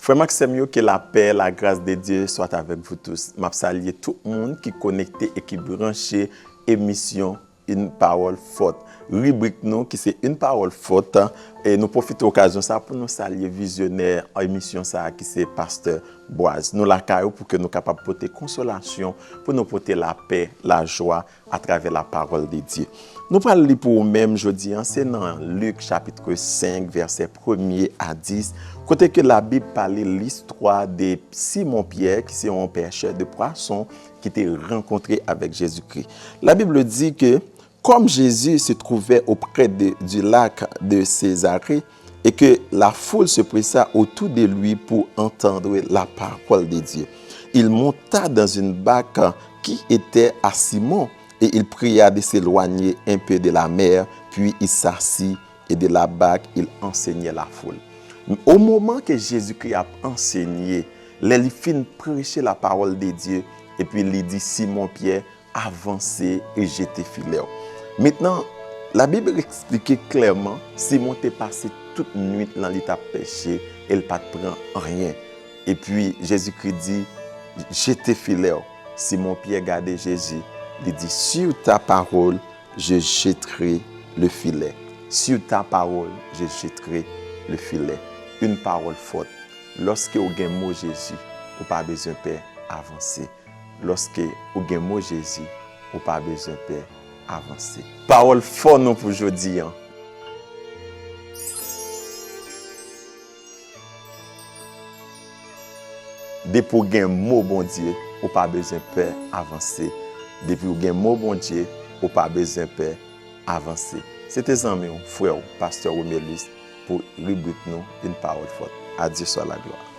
Frère Maxime, que la paix, la grâce de Dieu soit avec vous tous. Je salue tout le monde qui est connecté et qui est branché émission Une parole forte. Rubrique nous qui c'est Une parole forte et nous profitons de l'occasion ça pour nous saluer visionnaire en émission ça qui c'est Pasteur Boise. Nous la caillou pour que nous capables de porter consolation, pour nous porter la paix, la joie à travers la parole de Dieu. Nous parlons pour nous-mêmes jeudi, c'est dans Luc chapitre 5 verset 1er à 10, côté que la Bible parle l'histoire de Simon Pierre qui c'est un pêcheur de poissons qui était rencontré avec Jésus-Christ. La Bible dit que comme Jésus se trouvait auprès du lac de Césarée et que la foule se pressa autour de lui pour entendre la parole de Dieu, il monta dans une barque qui était à Simon et il pria de s'éloigner un peu de la mer, puis il s'assit et de la barque il enseignait la foule. Au moment que Jésus-Christ a enseigné, il fin prêcher la parole de Dieu et puis il dit Simon Pierre avancez et jetez filet. Maintenant, la Bible explique clairement, Simon t'est passé toute nuit dans l'état péché, et il ne prend rien. Et puis Jésus-Christ dit, jetez filet. Simon Pierre regardait Jésus, il dit, sur ta parole, je jetterai le filet. Sur ta parole, je jetterai le filet. Une parole forte. Lorsque vous avez un mot Jésus, vous n'avez pas besoin de avancer. Lorsque vous avez un mot Jésus, vous n'avez pas besoin de avancer. Parole forte nous pour aujourd'hui. Depuis que vous avez un mot bon Dieu, vous n'avez pas besoin de avancer. Depuis que vous avez un mot bon Dieu, vous n'avez pas besoin de avancer. C'était un frère, pasteur Romélis, pour rubrique nous Une parole forte. À Dieu soit la gloire.